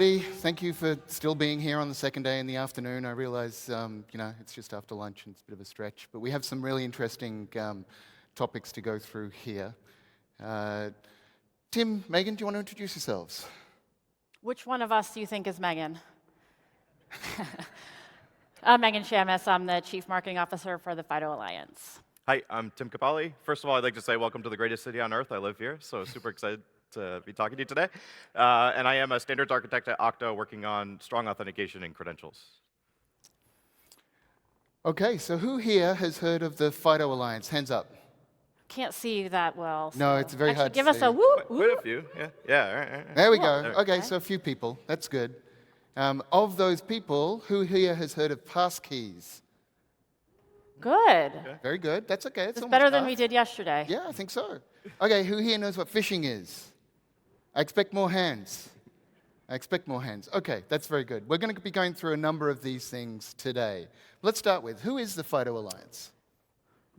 everybody. Thank you for still being here on the second day in the afternoon. I realize, it's just after lunch and it's a bit of a stretch, but we have some really interesting topics to go through here. Tim, Megan, do you want to introduce yourselves? Which one of us do you think is Megan? I'm Megan Shamas. I'm the Chief Marketing Officer for the FIDO Alliance. Hi, I'm Tim Cappalli. First of all, I'd like to say welcome to the greatest city on earth. I live here, so super excited to be talking to you today. And I am a standards architect at Okta working on strong authentication and credentials. Okay, so who here has heard of the FIDO Alliance? Hands up. Can't see that well. No, it's very hard to see. Give us a whoop, Quite whoop. a few, yeah, all right. There we Cool. go. Okay, so a few people. That's good. Of those people, who here has heard of passkeys? Good. Very good. That's okay. It's almost better than half. we did yesterday. Yeah, I think so. Okay, who here knows what phishing is? I expect more hands. Okay, that's very good. We're going to be going through a number of these things today. Let's start with, who is the FIDO Alliance?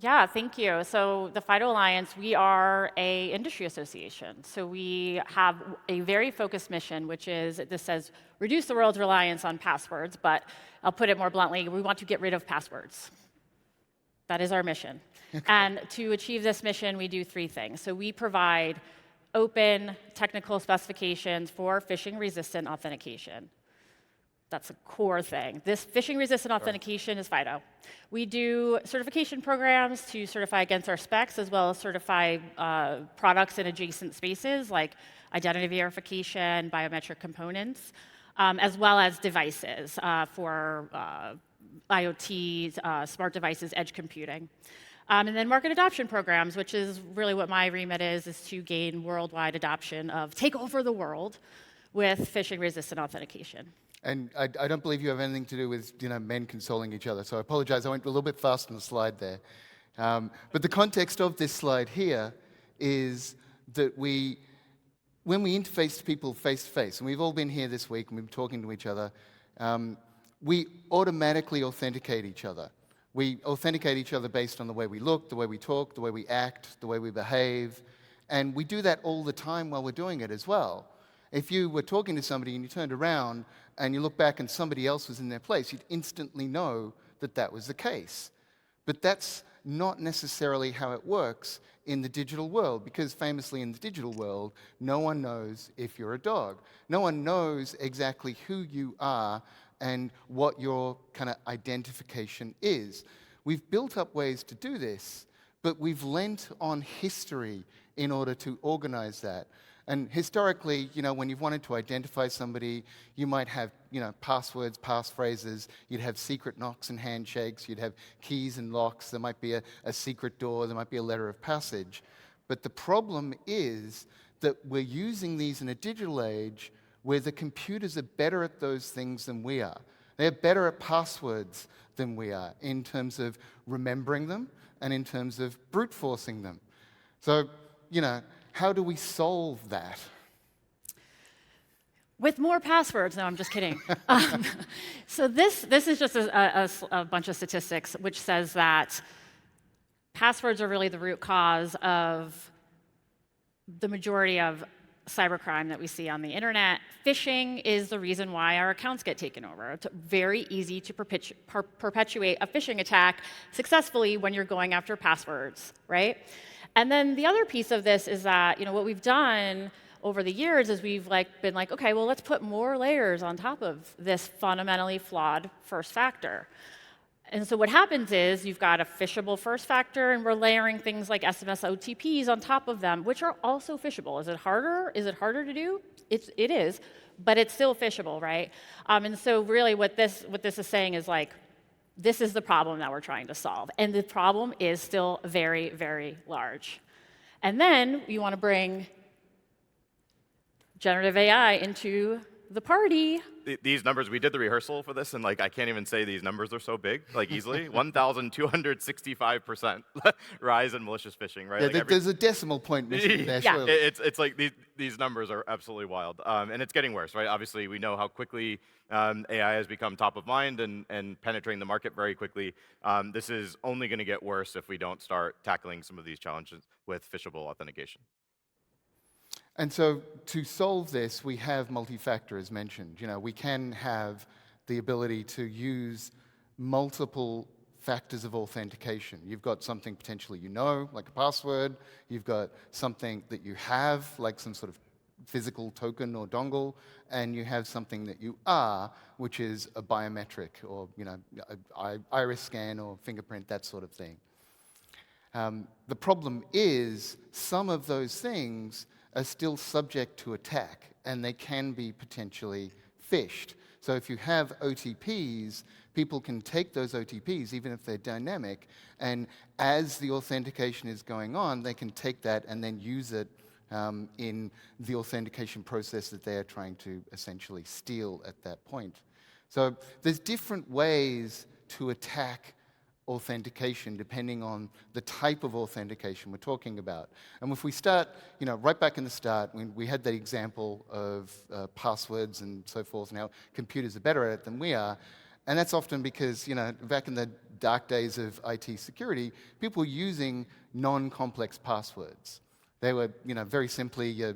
Yeah, thank you. So the FIDO Alliance, we are an industry association. So we have a very focused mission, which is, this says, reduce the world's reliance on passwords, but I'll put it more bluntly, we want to get rid of passwords. That is our mission. Okay. And to achieve this mission, we do three things. So we provide open technical specifications for phishing-resistant authentication. That's a core thing. This phishing-resistant authentication is FIDO. We do certification programs to certify against our specs, as well as certify products in adjacent spaces, like identity verification, biometric components, as well as devices for IoT, smart devices, edge computing. And then market adoption programs, which is really what my remit is to gain worldwide adoption of take over the world with phishing-resistant authentication. And I don't believe you have anything to do with men consoling each other, so I apologize. I went a little bit fast on the slide there. But the context of this slide here is that when we interface to people face-to-face, and we've all been here this week and we've been talking to each other, we automatically authenticate each other. We authenticate each other based on the way we look, the way we talk, the way we act, the way we behave. And we do that all the time while we're doing it as well. If you were talking to somebody and you turned around and you look back and somebody else was in their place, you'd instantly know that that was the case. But that's not necessarily how it works in the digital world, because famously in the digital world, no one knows if you're a dog. No one knows exactly who you are and what your kind of identification is. We've built up ways to do this, but we've lent on history in order to organize that. And historically, when you've wanted to identify somebody, you might have, passwords, passphrases, you'd have secret knocks and handshakes, you'd have keys and locks, there might be a secret door, there might be a letter of passage. But the problem is that we're using these in a digital age where the computers are better at those things than we are. They're better at passwords than we are in terms of remembering them and in terms of brute forcing them. So, how do we solve that? With more passwords. No, I'm just kidding. So this is just a bunch of statistics which says that passwords are really the root cause of the majority of cybercrime that we see on the internet. Phishing is the reason why our accounts get taken over. It's very easy to perpetuate a phishing attack successfully when you're going after passwords, right? And then the other piece of this is that, what we've done over the years is we've been like, okay, well, let's put more layers on top of this fundamentally flawed first factor. And so what happens is you've got a phishable first factor, and we're layering things like SMS OTPs on top of them, which are also phishable. Is it harder? Is it harder to do? It is, but it's still phishable, right? And so really what this is saying is this is the problem that we're trying to solve. And the problem is still very, very large. And then you want to bring generative AI into the party. These numbers, we did the rehearsal for this, and I can't even say these numbers are so big, easily. 1,265% rise in malicious phishing, right? Yeah, there's a decimal point missing there. Yeah. It's these numbers are absolutely wild, and it's getting worse, right? Obviously, we know how quickly AI has become top of mind and penetrating the market very quickly. This is only going to get worse if we don't start tackling some of these challenges with phishable authentication. And so to solve this, we have multi-factor, as mentioned. We can have the ability to use multiple factors of authentication. You've got something potentially like a password. You've got something that you have, like some sort of physical token or dongle, and you have something that you are, which is a biometric or iris scan or fingerprint, that sort of thing. The problem is some of those things are still subject to attack, and they can be potentially phished. So if you have OTPs, people can take those OTPs, even if they're dynamic, and as the authentication is going on, they can take that and then use it in the authentication process that they are trying to essentially steal at that point. So there's different ways to attack authentication depending on the type of authentication we're talking about. And if we start, right back in the start, when we had that example of passwords and so forth, and how computers are better at it than we are, and that's often because, back in the dark days of IT security, people were using non-complex passwords. They were, very simply your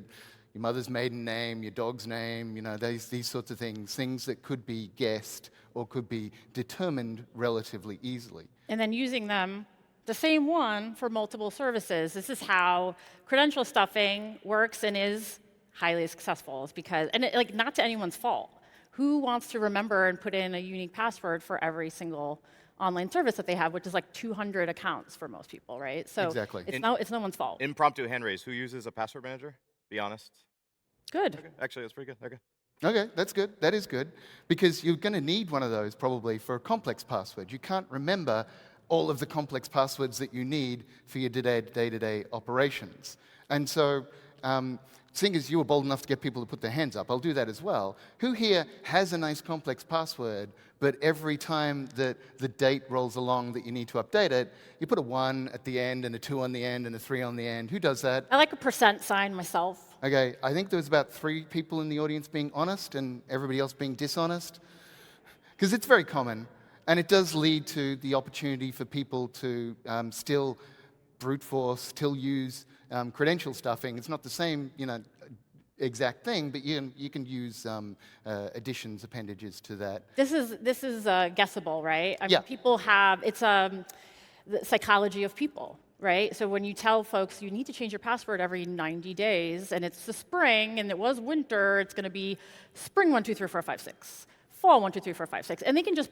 mother's maiden name, your dog's name, these sorts of things that could be guessed or could be determined relatively easily. And then using them, the same one, for multiple services. This is how credential stuffing works and is highly successful. It's because, not to anyone's fault. Who wants to remember and put in a unique password for every single online service that they have, which is like 200 accounts for most people, right? So exactly. It's no one's fault. Impromptu hand raise. Who uses a password manager? Be honest. Good. Okay. Actually, that's pretty good. Okay. Okay, that's good. That is good. Because you're going to need one of those probably for a complex password. You can't remember all of the complex passwords that you need for your day-to-day operations. And so, seeing as you were bold enough to get people to put their hands up, I'll do that as well. Who here has a nice complex password, but every time that the date rolls along that you need to update it, you put a 1 at the end and a 2 on the end and a 3 on the end? Who does that? I like a % sign myself. Okay, I think there was about 3 people in the audience being honest and everybody else being dishonest. Because it's very common, and it does lead to the opportunity for people to still brute force, still use credential stuffing. It's not the same, exact thing, but you can use additions, appendages to that. This is guessable, right? I mean, Yeah. people have the psychology of people. Right? So when you tell folks you need to change your password every 90 days, and it's the spring, and it was winter, it's going to be spring 1, 2, 3, 4, 5, 6, fall 1, 2, 3, 4, 5, 6, and they can just,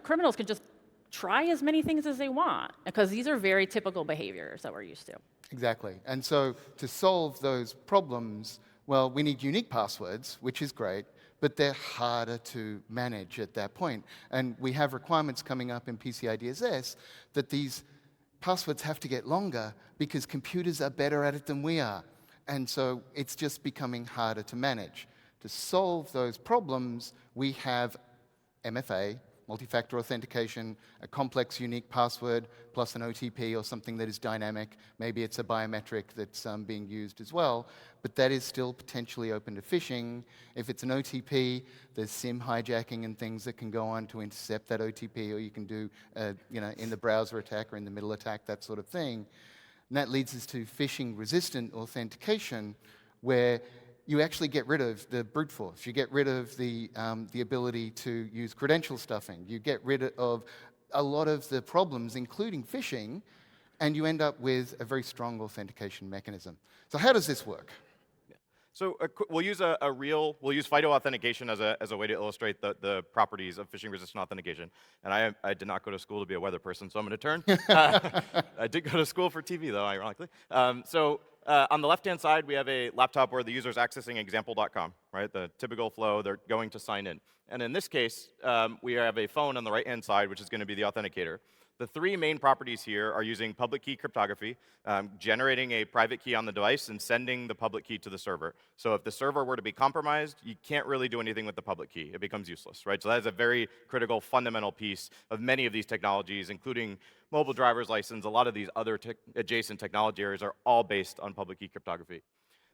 criminals can just try as many things as they want, because these are very typical behaviors that we're used to. Exactly. And so to solve those problems, well, we need unique passwords, which is great, but they're harder to manage at that point. And we have requirements coming up in PCI DSS that these passwords have to get longer because computers are better at it than we are. And so it's just becoming harder to manage. To solve those problems, we have MFA, multi-factor authentication, a complex unique password, plus an OTP or something that is dynamic. Maybe it's a biometric that's being used as well, but that is still potentially open to phishing. If it's an OTP, there's SIM hijacking and things that can go on to intercept that OTP, or you can do, in the browser attack or in the middle attack, that sort of thing. And that leads us to phishing-resistant authentication, where you actually get rid of the brute force. You get rid of the ability to use credential stuffing. You get rid of a lot of the problems, including phishing, and you end up with a very strong authentication mechanism. So how does this work? So we'll use we'll use FIDO authentication as a way to illustrate the properties of phishing-resistant authentication. And I did not go to school to be a weather person, so I'm going to turn. I did go to school for TV, though, ironically. On the left-hand side, we have a laptop where the user is accessing example.com, right? The typical flow, they're going to sign in. And in this case, we have a phone on the right-hand side, which is going to be the authenticator. The 3 main properties here are using public key cryptography, generating a private key on the device, and sending the public key to the server. So if the server were to be compromised, you can't really do anything with the public key. It becomes useless, right? So that is a very critical, fundamental piece of many of these technologies, including mobile driver's license. A lot of these other adjacent technology areas are all based on public key cryptography.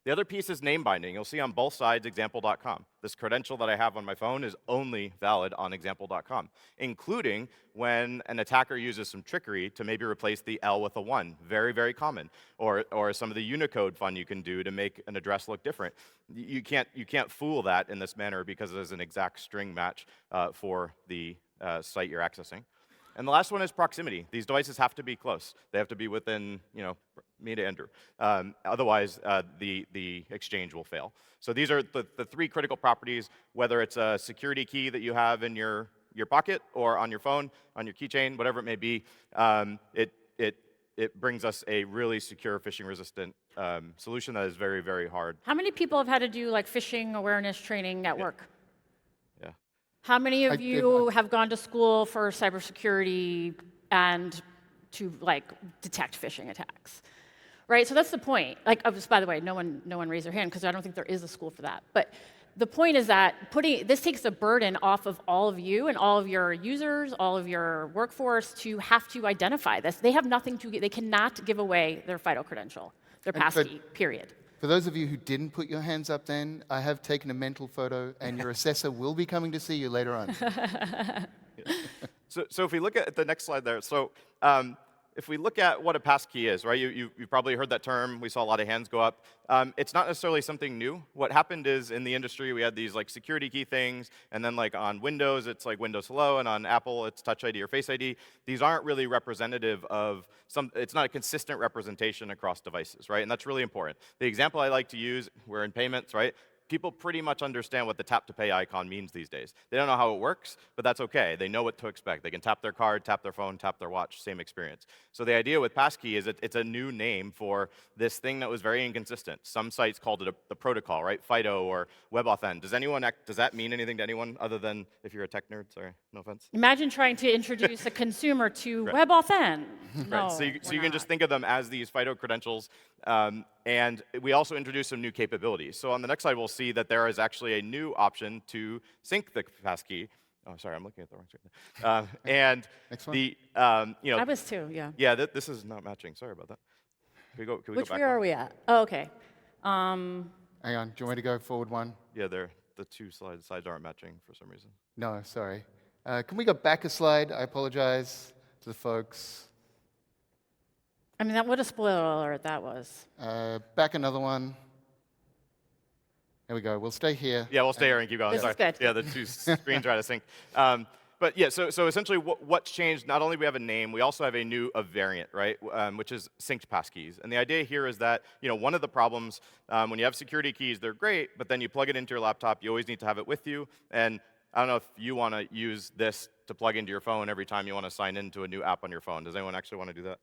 The other piece is name binding. You'll see on both sides example.com. This credential that I have on my phone is only valid on example.com, including when an attacker uses some trickery to maybe replace the L with a 1. Very, very common. Or some of the Unicode fun you can do to make an address look different. You can't fool that in this manner because there's an exact string match for the site you're accessing. And the last one is proximity. These devices have to be close. They have to be within, me to enter. Otherwise, the exchange will fail. So these are the 3 critical properties, whether it's a security key that you have in your pocket or on your phone, on your keychain, whatever it may be. It brings us a really secure phishing-resistant solution that is very, very hard. How many people have had to do like phishing awareness training at work? Yeah. How many of you have gone to school for cybersecurity and to like detect phishing attacks? Right, so that's the point. Like, by the way, no one raised their hand because I don't think there is a school for that. But the point is that this takes the burden off of all of you and all of your users, all of your workforce to have to identify this. They have nothing to. They cannot give away their FIDO credential, their passkey. Period. For those of you who didn't put your hands up then, I have taken a mental photo, and your assessor will be coming to see you later on. So if we look at the next slide there, if we look at what a passkey is, right? You've probably heard that term. We saw a lot of hands go up. It's not necessarily something new. What happened is in the industry, we had these like security key things, and then like on Windows, it's like Windows Hello, and on Apple, it's Touch ID or Face ID. These aren't really representative of it's not a consistent representation across devices, right? And that's really important. The example I like to use, we're in payments, right? People pretty much understand what the tap-to-pay icon means these days. They don't know how it works, but that's okay. They know what to expect. They can tap their card, tap their phone, tap their watch, same experience. So the idea with passkey is it's a new name for this thing that was very inconsistent. Some sites called it the protocol, right? FIDO or WebAuthn. Does that mean anything to anyone other than if you're a tech nerd? Sorry, no offense. Imagine trying to introduce a consumer to WebAuthn. No, right. So you can just think of them as these FIDO credentials. And we also introduced some new capabilities. So on the next slide, we'll see that there is actually a new option to sync the passkey. Oh, sorry, I'm looking at the wrong screen. And next one. I was too, yeah. Yeah, this is not matching. Sorry about that. Can we go Which back where one? are we at? Oh, okay. Hang on, do you want me to go forward one? Yeah, the 2 sides aren't matching for some reason. No, sorry. Can we go back a slide? I apologize to the folks. I mean, what a spoiler alert that was. Back another one. There we go. We'll stay here. Yeah, we'll stay here and keep going. This is good. Yeah, the 2 screens are out of sync. But yeah, so essentially what's changed, not only do we have a name, we also have a variant, right, which is synced passkeys. And the idea here is that, one of the problems when you have security keys, they're great, but then you plug it into your laptop, you always need to have it with you. And I don't know if you want to use this to plug into your phone every time you want to sign into a new app on your phone. Does anyone actually want to do that?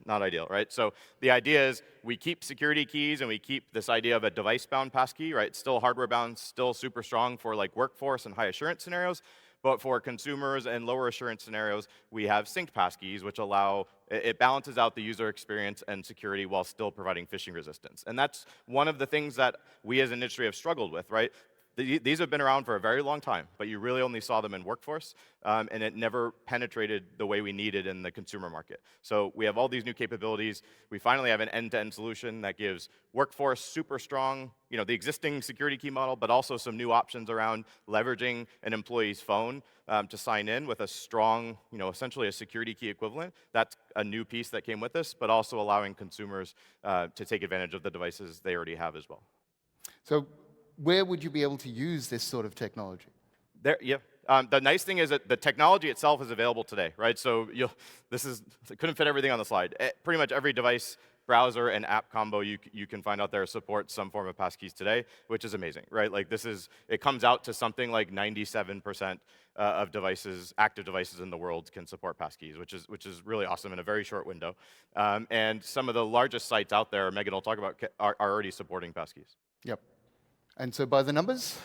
Not ideal, right? So the idea is we keep security keys and we keep this idea of a device-bound passkey, right? Still hardware-bound, still super strong for like workforce and high assurance scenarios. But for consumers and lower assurance scenarios, we have synced passkeys, which it balances out the user experience and security while still providing phishing resistance. And that's one of the things that we as an industry have struggled with, right? These have been around for a very long time, but you really only saw them in workforce, and it never penetrated the way we needed in the consumer market. So we have all these new capabilities. We finally have an end-to-end solution that gives workforce super strong, the existing security key model, but also some new options around leveraging an employee's phone to sign in with a strong, essentially a security key equivalent. That's a new piece that came with this, but also allowing consumers to take advantage of the devices they already have as well. So where would you be able to use this sort of technology? The nice thing is that the technology itself is available today, right? So I couldn't fit everything on the slide. Pretty much every device, browser, and app combo you can find out there supports some form of passkeys today, which is amazing, right? Like it comes out to something like 97% of active devices in the world can support passkeys, which is really awesome in a very short window. And some of the largest sites out there, Megan will talk about, are already supporting passkeys. Yep. And so by the numbers?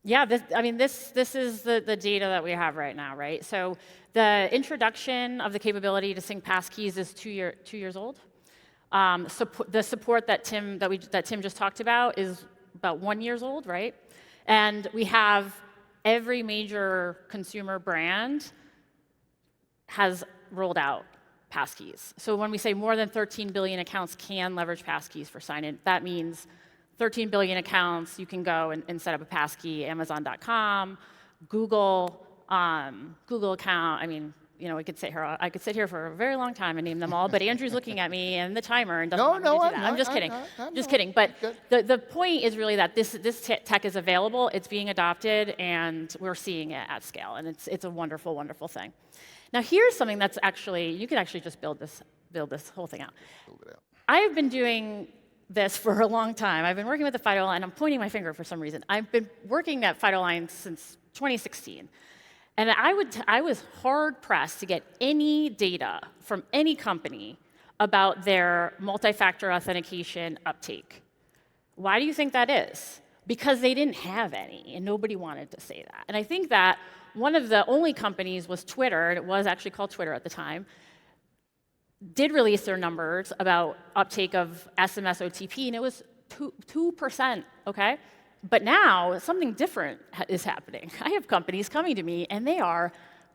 Yeah, this is the data that we have right now, right? So the introduction of the capability to sync passkeys is 2 years old. The support that Tim just talked about is about 1 year old, right? And we have every major consumer brand has rolled out passkeys. So when we say more than 13 billion accounts can leverage passkeys for sign-in, that means 13 billion accounts. You can go and set up a passkey, Amazon.com, Google, Google account. I mean, you know, I could sit here for a very long time and name them all, but Andrew's looking at me and the timer and doesn't want me to do that. I'm just kidding. Just kidding. But the point is really that this tech is available, it's being adopted, and we're seeing it at scale, and it's a wonderful, wonderful thing. Now here's something that's actually, you could actually just build this whole thing out. I have been doing this for a long time. I've been working with the FIDO Alliance, and I'm pointing my finger for some reason. I've been working at FIDO Alliance since 2016. And I was hard-pressed to get any data from any company about their multi-factor authentication uptake. Why do you think that is? Because they didn't have any, and nobody wanted to say that. And I think that one of the only companies was Twitter, and it was actually called Twitter at the time, did release their numbers about uptake of SMS OTP, and it was 2%, okay? But now, something different is happening. I have companies coming to me, and they are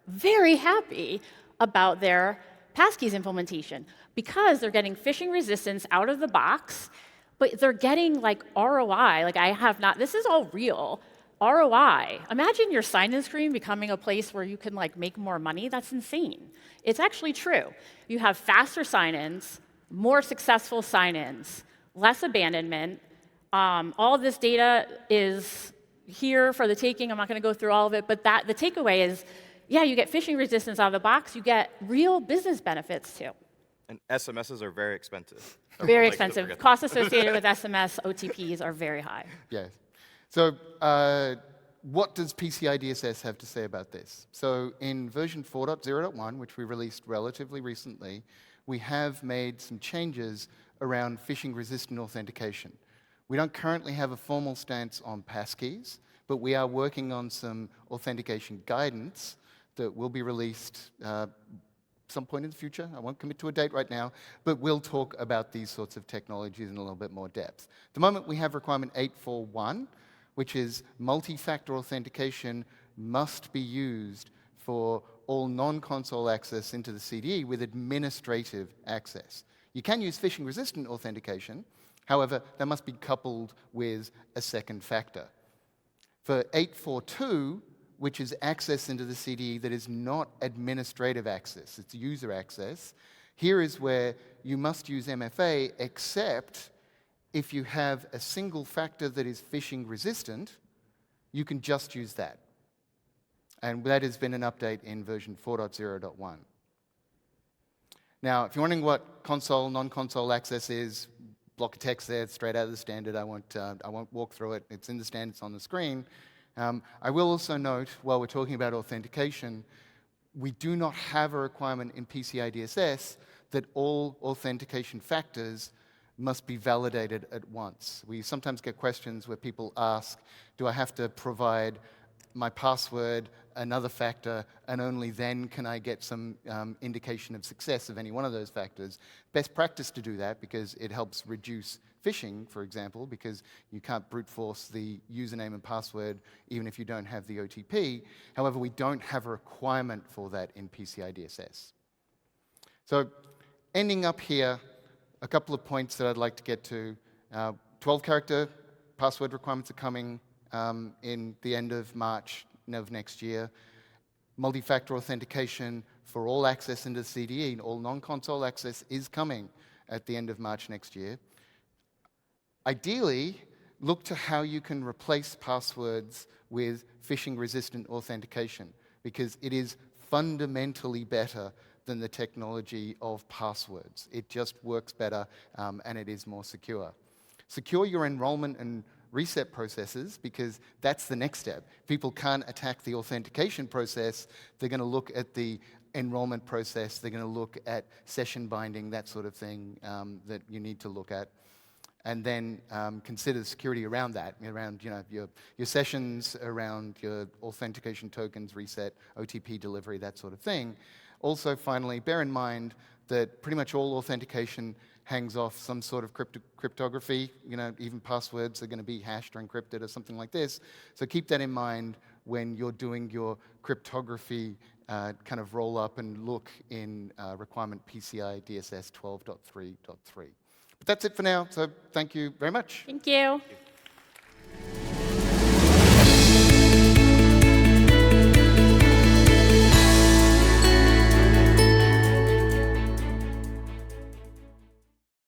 very happy about their passkeys implementation because they're getting phishing resistance out of the box, but they're getting like ROI. Like this is all real. ROI. Imagine your sign-in screen becoming a place where you can like make more money. That's insane. It's actually true. You have faster sign-ins, more successful sign-ins, less abandonment. All of this data is here for the taking. I'm not going to go through all of it, but the takeaway is, yeah, you get phishing resistance out of the box. You get real business benefits too. And SMSs are very expensive. Very expensive. Costs associated with SMS OTPs are very high. Yes. So what does PCI DSS have to say about this? So in version 4.0.1, which we released relatively recently, we have made some changes around phishing-resistant authentication. We don't currently have a formal stance on passkeys, but we are working on some authentication guidance that will be released some point in the future. I won't commit to a date right now, but we'll talk about these sorts of technologies in a little bit more depth. At the moment, we have requirement 841, which is multi-factor authentication must be used for all non-console access into the CDE with administrative access. You can use phishing-resistant authentication. However, that must be coupled with a second factor. For 842, which is access into the CDE that is not administrative access, it's user access, here is where you must use MFA, except if you have a single factor that is phishing resistant, you can just use that. And that has been an update in version 4.0.1. Now, if you're wondering what console, non-console access is, block of text there, it's straight out of the standard. I won't walk through it. It's in the standard, it's on the screen. I will also note, while we're talking about authentication, we do not have a requirement in PCI DSS that all authentication factors must be validated at once. We sometimes get questions where people ask, do I have to provide my password, another factor, and only then can I get some indication of success of any one of those factors? Best practice to do that because it helps reduce phishing, for example, because you can't brute force the username and password even if you don't have the OTP. However, we don't have a requirement for that in PCI DSS. So ending up here, a couple of points that I'd like to get to. 12-character password requirements are coming in the end of March of next year. Multi-factor authentication for all access into the CDE, all non-console access is coming at the end of March next year. Ideally, look to how you can replace passwords with phishing-resistant authentication, because it is fundamentally better than the technology of passwords. It just works better, and it is more secure. Secure your enrollment and reset processes, because that's the next step. People can't attack the authentication process. They're going to look at the enrollment process. They're going to look at session binding, that sort of thing that you need to look at. And then consider the security around that, around your sessions, around your authentication tokens, reset, OTP delivery, that sort of thing. Also, finally, bear in mind that pretty much all authentication hangs off some sort of cryptography. Even passwords are going to be hashed or encrypted or something like this. So keep that in mind when you're doing your cryptography kind of roll up and look in requirement PCI DSS 12.3.3. But that's it for now, so thank you very much. Thank you.